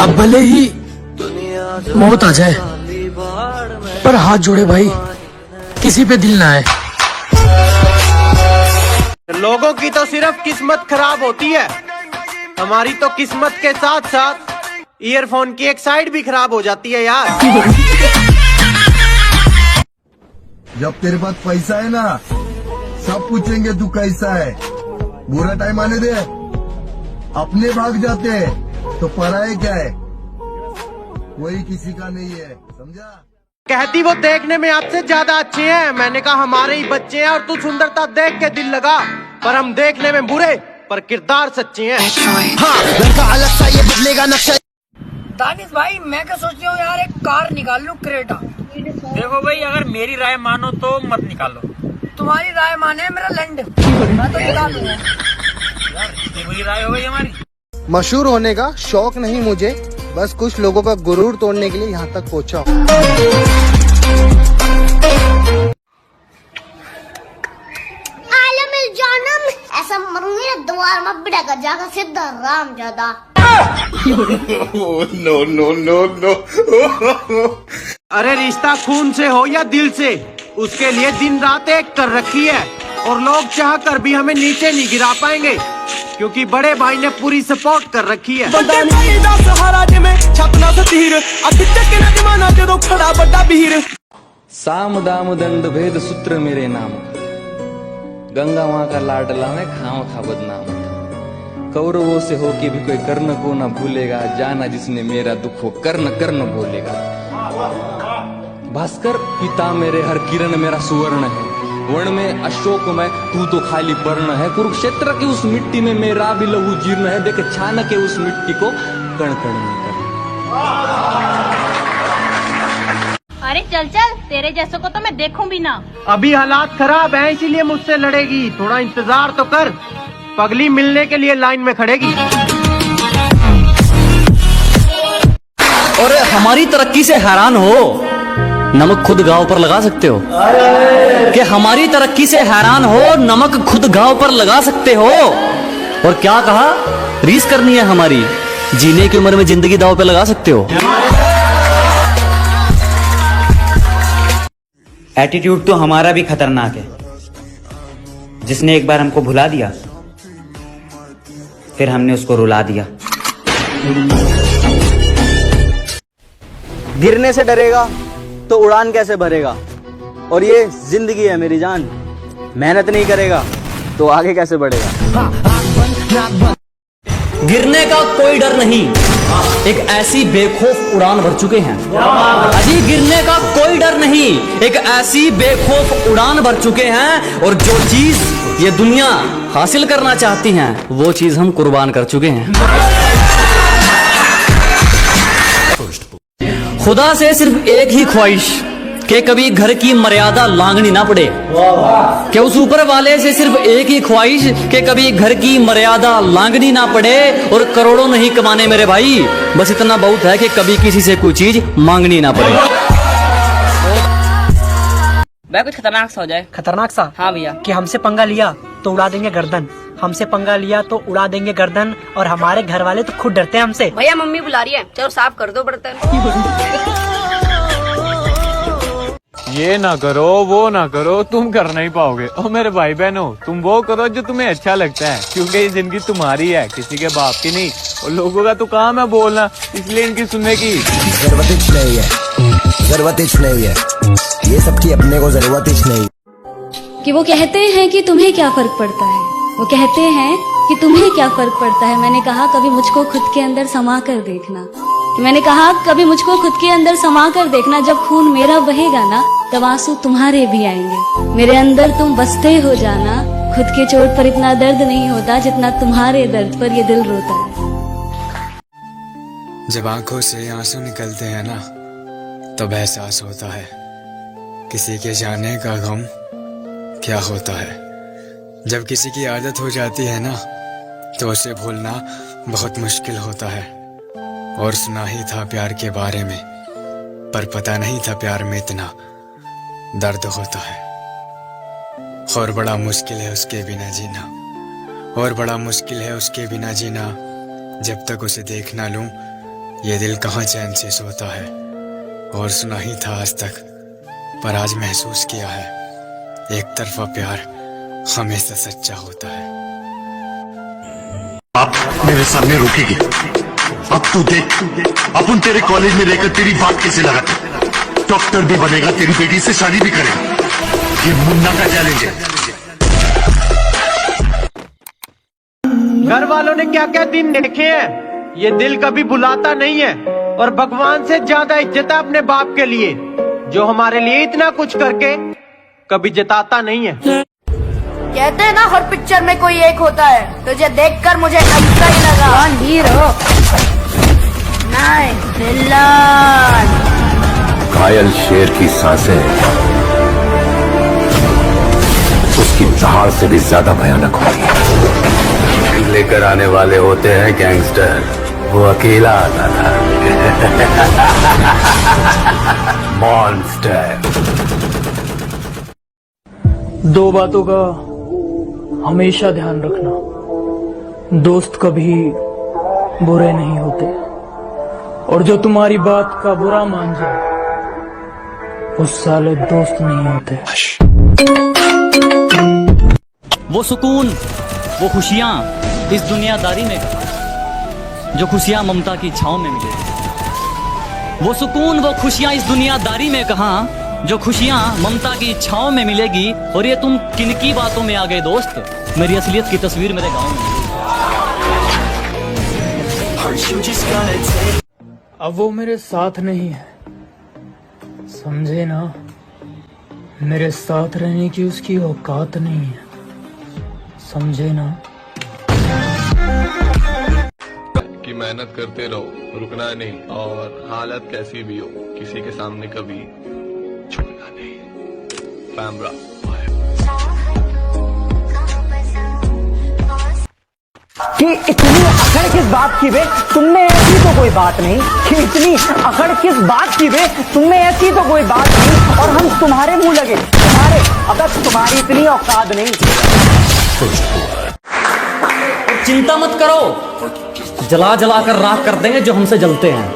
अब भले ही मौत आ जाए पर हाथ जोड़े भाई, किसी पे दिल ना आए। लोगों की तो सिर्फ किस्मत खराब होती है, हमारी तो किस्मत के साथ साथ ईयरफोन की एक साइड भी खराब हो जाती है यार। जब तेरे पास पैसा है ना, सब पूछेंगे तू कैसा है। बुरा टाइम आने दे, अपने भाग जाते हैं तो पराये क्या है, वही किसी का नहीं है, समझा। कहती वो देखने में आपसे ज्यादा अच्छे हैं, मैंने कहा हमारे ही बच्चे हैं और तू सुंदरता देख के दिल लगा, पर हम देखने में बुरे पर किरदार सच्चे हैं। हाँ, लड़का अलग सा ये बदलेगा नक्शा। दानिश भाई मैं क्या सोच रहा हूँ यार, एक कार निकाल लूं क्रेटा। देखो भाई, अगर मेरी राय मानो तो मत निकालो। तुम्हारी राय माने मेरा लैंड, मैं तो निकाल लूंगा। ये बुरी राय हो गई हमारी। मशहूर होने का शौक नहीं मुझे, बस कुछ लोगों का गुरूर तोड़ने के लिए यहाँ तक पहुँचा। आलम जानम ऐसा मरूंगी द्वार में बिड़ा का जाकर सीधा राम ज्यादा। No no no no. अरे रिश्ता खून से हो या दिल से, उसके लिए दिन रात एक कर रखी है, और लोग चाह कर भी हमें नीचे नहीं गिरा पाएंगे, क्योंकि बड़े भाई ने पूरी सपोर्ट कर रखी है। साम दाम दंड भेद सूत्र मेरे नाम, गंगा माँ का लाडला में खाम खा बदनाम। कौरवों से हो के भी कोई कर्ण को न भूलेगा, जाना जिसने मेरा दुख हो कर्ण कर्ण बोलेगा। भास्कर पिता मेरे, हर किरण मेरा सुवर्ण है, वर्ण में अशोक में तू तो खाली पर्ण है। कुरुक्षेत्र की उस मिट्टी में मेरा भी लहू जीर्ण है, देख छान के उस मिट्टी को कण कण में कर। अरे चल चल, तेरे जैसों को तो मैं देखूं भी ना। अभी हालात खराब हैं, इसीलिए मुझसे लड़ेगी, थोड़ा इंतजार तो कर, पगली मिलने के लिए लाइन में खड़ेगी। और हमारी तरक्की से हैरान हो, नमक खुद गांव पर लगा सकते हो। कि हमारी तरक्की से हैरान हो, नमक खुद गांव पर लगा सकते हो। और क्या कहा, रीस करनी है हमारी, जीने की उम्र में जिंदगी दांव पे लगा सकते हो। एटीट्यूड तो हमारा भी खतरनाक है, जिसने एक बार हमको भुला दिया फिर हमने उसको रुला दिया। गिरने से डरेगा तो उड़ान कैसे भरेगा, और ये जिंदगी है मेरी जान, मेहनत नहीं करेगा तो आगे कैसे बढ़ेगा। गिरने का कोई डर नहीं, एक ऐसी बेखौफ उड़ान भर चुके हैं। अजी गिरने का कोई डर नहीं, एक ऐसी बेखौफ उड़ान भर चुके हैं, और जो चीज ये दुनिया हासिल करना चाहती हैं वो चीज हम कुर्बान कर चुके हैं। खुदा से सिर्फ एक ही ख्वाहिश कि कभी घर की मर्यादा लांघनी ना पड़े, कि उस ऊपर वाले से सिर्फ एक ही ख्वाहिश कि कभी घर की मर्यादा लांघनी ना पड़े, और करोड़ों नहीं कमाने मेरे भाई, बस इतना बहुत है कि कभी किसी से कोई चीज मांगनी ना पड़े। भाई कुछ खतरनाक सा हो जाए। खतरनाक सा? हाँ भैया। कि हमसे पंगा लिया तो उड़ा देंगे गर्दन, हमसे पंगा लिया तो उड़ा देंगे गर्दन, और हमारे घर वाले तो खुद डरते हैं हमसे। भैया मम्मी बुला रही है, चलो साफ कर दो बर्तन। ये ना करो, वो ना करो, तुम कर नहीं पाओगे। और मेरे भाई बहनों, तुम वो करो जो तुम्हें अच्छा लगता है, क्योंकि ये जिंदगी तुम्हारी है, किसी के बाप की नहीं। और लोगों का तो काम है बोलना, इसलिए इनकी सुनने की जरूरत नहीं है, जरूरत नहीं है, ये सबकी अपने को जरूरत नहीं। कि वो कहते हैं कि तुम्हें क्या फर्क पड़ता है, वो कहते हैं कि तुम्हें क्या फर्क पड़ता है। मैंने कहा कभी मुझको खुद के अंदर समा कर देखना, कि मैंने कहा कभी मुझको खुद के अंदर समा कर देखना, जब खून मेरा बहेगा ना तब आंसू तुम्हारे भी आएंगे। मेरे अंदर तुम बसते हो जाना, खुद के चोट पर इतना दर्द नहीं होता जितना तुम्हारे दर्द पर ये दिल रोता है। जब आंखों से आंसू निकलते हैं ना, तब एहसास होता है किसी के जाने का गम क्या होता है। जब किसी की आदत हो जाती है ना, तो उसे भूलना बहुत मुश्किल होता है। और सुना ही था प्यार के बारे में, पर पता नहीं था प्यार में इतना दर्द होता है। और बड़ा मुश्किल है उसके बिना जीना, और बड़ा मुश्किल है उसके बिना जीना। जब तक उसे देख ना लूं ये दिल कहाँ चैन से सोता है, और सुना ही था आज तक, पर आज महसूस किया है, एक तरफा प्यार हमेशा सच्चा होता है। आप मेरे सामने रुकेगी। अब तू देख, अपन तेरे कॉलेज में रहकर तेरी बात कैसे लगाते, डॉक्टर भी बनेगा, तेरी बेटी से शादी भी करेगा। ये मुन्ना का चैलेंज है। घर वालों ने क्या क्या दिन देखे हैं, ये दिल कभी भुलाता नहीं है। और भगवान से ज्यादा इज्जत है अपने बाप के लिए, जो हमारे लिए इतना कुछ करके कभी जताता नहीं है। कहते हैं ना हर पिक्चर में कोई एक होता है, तुझे देखकर मुझे ऐसा ही लगा। कौन हीरो? नहीं, विलन। घायल शेर की सांसें उसकी दहाड़ से भी ज्यादा भयानक होती है। लेकर आने वाले होते हैं गैंगस्टर, वो अकेला आता था। मॉन्स्टर। दो बातों का हमेशा ध्यान रखना, दोस्त कभी बुरे नहीं होते, और जो तुम्हारी बात का बुरा मान जाए वो साले दोस्त नहीं होते। वो सुकून, वो खुशियाँ इस दुनियादारी में कहाँ, जो खुशियाँ ममता की छाँव में मिले। वो सुकून, वो खुशियाँ इस दुनियादारी में कहाँ, जो खुशियाँ ममता की छाँव में मिलेगी। और ये तुम किनकी बातों में आ गए दोस्त, मेरी असलियत की तस्वीर मेरे गाँव में। अब वो मेरे साथ नहीं है, समझे ना, मेरे साथ रहने की उसकी औकात नहीं है, समझे ना। कि मेहनत करते रहो, रुकना नहीं, और हालत कैसी भी हो किसी के सामने कभी झुकना नहीं। पैमरा कि इतनी अकड़ किस बात की बे, तुमने ऐसी तो कोई बात नहीं। कि इतनी अकड़ किस बात की बे, तुमने ऐसी तो कोई बात नहीं, और हम तुम्हारे मुंह लगे, तुम्हारे। अगर तुम्हारी इतनी औकात नहीं। चिंता मत करो, जला जला कर राख कर देंगे जो हमसे जलते हैं।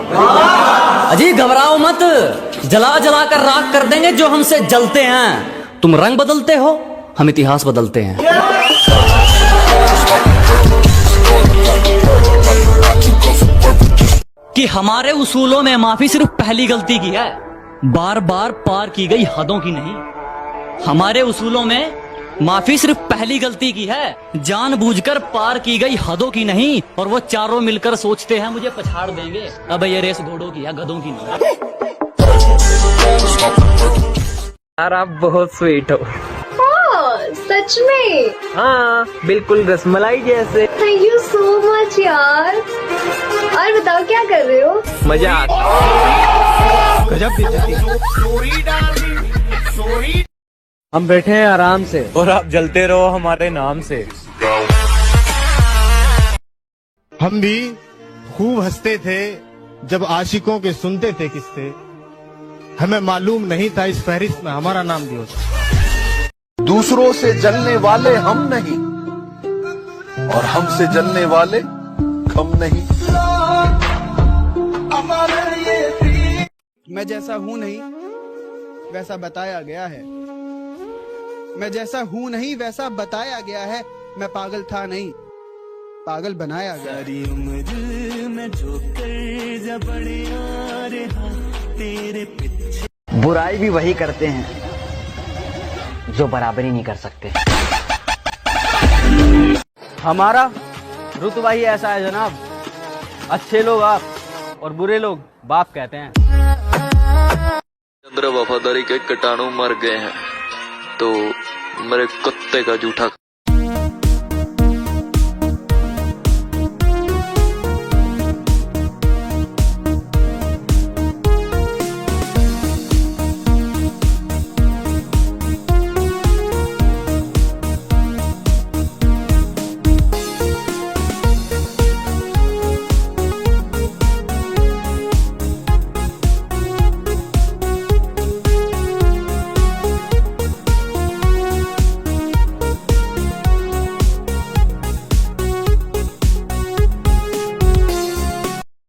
अजी घबराओ मत, जला जला कर राख कर देंगे जो हमसे जलते हैं। तुम रंग बदलते हो, हम इतिहास बदलते हैं। कि हमारे उसूलों में माफी सिर्फ पहली गलती की है, बार बार पार की गई हदों की नहीं। हमारे उसूलों में माफी सिर्फ पहली गलती की है, जानबूझकर पार की गई हदों की नहीं। और वो चारों मिलकर सोचते हैं मुझे पछाड़ देंगे, अब ये रेस घोड़ों की है, गधों की नहीं। यार आप बहुत स्वीट हो। सच में? हाँ बिल्कुल रसमलाई जैसे। थैंक यू सो मच यार। और बताओ क्या कर रहे हो? मजा आता। हम बैठे हैं आराम से, और आप जलते रहो हमारे नाम से। हम भी खूब हंसते थे जब आशिकों के सुनते थे किस्से, हमें मालूम नहीं था इस फहरिस्त में हमारा नाम भी होता। दूसरों से जलने वाले हम नहीं, और हमसे जलने वाले कम नहीं। मैं जैसा हूँ नहीं वैसा बताया गया है, मैं जैसा हूँ नहीं वैसा बताया गया है। मैं पागल था नहीं, पागल बनाया गया। सारी उम्र में जो कर बड़े आ रहा तेरे पीछे। बुराई भी वही करते हैं जो बराबरी नहीं कर सकते। हमारा रुतबा ही ऐसा है जनाब, अच्छे लोग आप और बुरे लोग बाप कहते हैं। चंद्र वफादारी के कीटाणु मर गए हैं, तो मेरे कुत्ते का जूठा